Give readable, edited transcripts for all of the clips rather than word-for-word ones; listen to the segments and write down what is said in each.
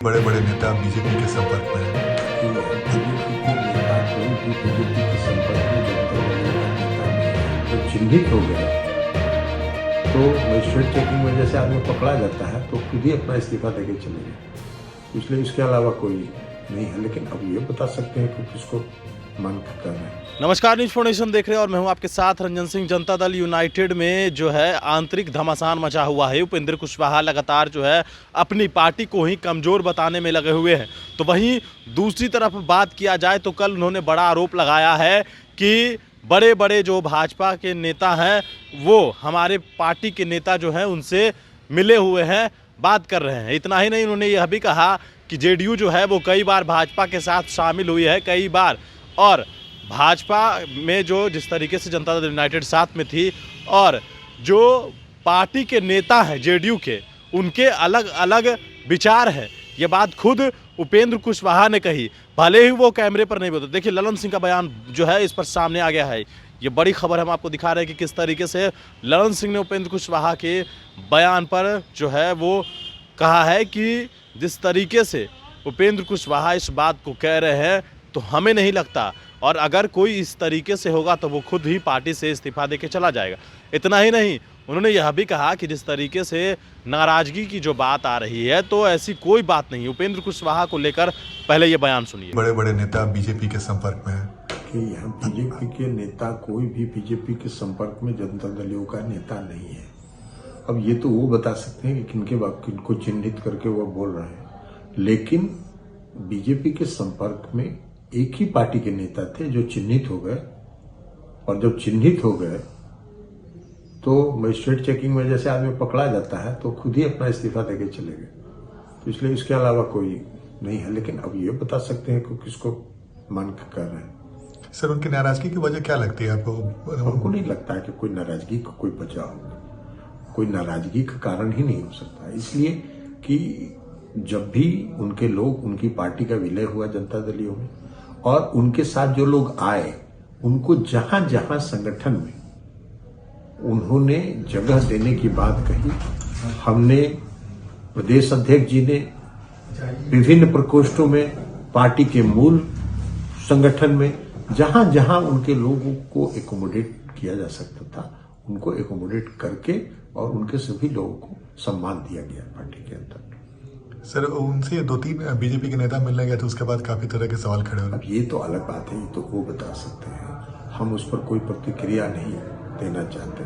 बड़े बड़े नेता बीजेपी के संपर्क में हैं। बीजेपी के नेता कोई भी बीजेपी के संपर्क में जनता दल का नेता नहीं है। जब चिन्हित हो गए तो मजिस्ट्रेट चेकिंग में जैसे आदमी पकड़ा जाता है तो खुद ही अपना इस्तीफा देके चले गए, इसलिए इसके अलावा कोई नहीं है। लेकिन अब ये बता सकते हैं कि किसको मन कर रहे हैं। नमस्कार, न्यूज़ फाउंडेशन देख रहे हैं और मैं हूं आपके साथ रंजन सिंह। जनता दल यूनाइटेड में जो है आंतरिक घमासान मचा हुआ है। उपेंद्र कुशवाहा लगातार जो है अपनी पार्टी को ही कमज़ोर बताने में लगे हुए हैं। तो वहीं दूसरी तरफ बात किया जाए तो कल उन्होंने बड़ा आरोप लगाया है कि बड़े बड़े जो भाजपा के नेता हैं वो हमारे पार्टी के नेता जो हैं उनसे मिले हुए हैं, बात कर रहे हैं। इतना ही नहीं, उन्होंने यह भी कहा कि जेडीयू जो है वो कई बार भाजपा के साथ शामिल हुई है, कई बार, और भाजपा में जो जिस तरीके से जनता दल यूनाइटेड साथ में थी और जो पार्टी के नेता हैं जेडीयू के, उनके अलग अलग विचार हैं। ये बात खुद उपेंद्र कुशवाहा ने कही, भले ही वो कैमरे पर नहीं बोलते। देखिए ललन सिंह का बयान जो है इस पर सामने आ गया है। ये बड़ी खबर हम आपको दिखा रहे हैं कि किस तरीके से ललन सिंह ने उपेंद्र कुशवाहा के बयान पर जो है वो कहा है कि जिस तरीके से उपेंद्र कुशवाहा इस बात को कह रहे हैं तो हमें नहीं लगता, और अगर कोई इस तरीके से होगा तो वो खुद ही पार्टी से इस्तीफा देके चला जाएगा। इतना ही नहीं, उन्होंने यह भी कहा कि जिस तरीके से नाराज़गी की जो बात आ रही है तो ऐसी कोई बात नहीं। उपेंद्र कुशवाहा को लेकर पहले ये बयान सुनिए। बड़े बड़े नेता बीजेपी के संपर्क में हैं। कि यहाँ बीजेपी के नेता कोई भी बीजेपी के संपर्क में जनता दलियों का नेता नहीं है। अब ये तो वो बता सकते हैं कि किनको चिन्हित करके वो बोल रहे हैं, लेकिन बीजेपी के संपर्क में एक ही पार्टी के नेता थे जो चिन्हित हो गए, और जब चिन्हित हो गए तो मजिस्ट्रेट चेकिंग में जैसे आदमी पकड़ा जाता है तो खुद ही अपना इस्तीफा देके चले गए, तो इसलिए इसके अलावा कोई नहीं है। लेकिन अब ये बता सकते हैं कि किसको मन कर रहे हैं। सर, उनकी नाराजगी की वजह क्या लगती है आपको? हमको नहीं लगता है कि कोई नाराजगी का कोई वजह होगा, कोई नाराजगी का कारण ही नहीं हो सकता है। इसलिए कि जब भी उनके लोग, उनकी पार्टी का विलय हुआ जनता दलियों में, और उनके साथ जो लोग आए, उनको जहां जहां संगठन में उन्होंने जगह देने की बात कही, हमने, प्रदेश अध्यक्ष जी ने विभिन्न प्रकोष्ठों में, पार्टी के मूल संगठन में, जहां जहां उनके लोगों को एकोमोडेट किया जा सकता था उनको एकोमोडेट करके और उनके सभी लोगों को सम्मान दिया गया पार्टी के अंदर। सर, उनसे 2-3 बीजेपी के नेता मिलने गए थे, उसके बाद काफी तरह के सवाल खड़े हुए। अब ये तो अलग बात है, ये तो वो बता सकते हैं, हम उस पर कोई प्रतिक्रिया नहीं देना चाहते।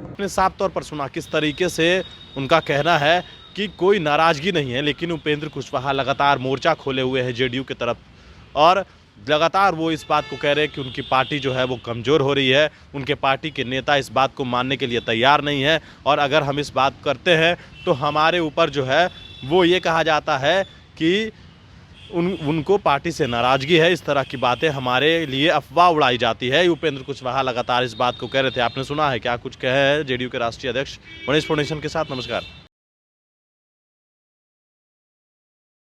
आपने साफ तौर पर सुना किस तरीके से उनका कहना है कि कोई नाराजगी नहीं है, लेकिन उपेंद्र कुशवाहा लगातार मोर्चा खोले हुए हैं जेडीयू की तरफ, और लगातार वो इस बात को कह रहे हैं कि उनकी पार्टी जो है वो कमज़ोर हो रही है। उनके पार्टी के नेता इस बात को मानने के लिए तैयार नहीं है, और अगर हम इस बात करते हैं तो हमारे ऊपर जो है वो ये कहा जाता है कि उनको पार्टी से नाराज़गी है। इस तरह की बातें हमारे लिए अफवाह उड़ाई जाती है। उपेंद्र कुशवाहा लगातार इस बात को कह रहे थे। आपने सुना है क्या कुछ कहे हैं जेडीयू के राष्ट्रीय अध्यक्ष। मनीष फाउंडेशन के साथ नमस्कार।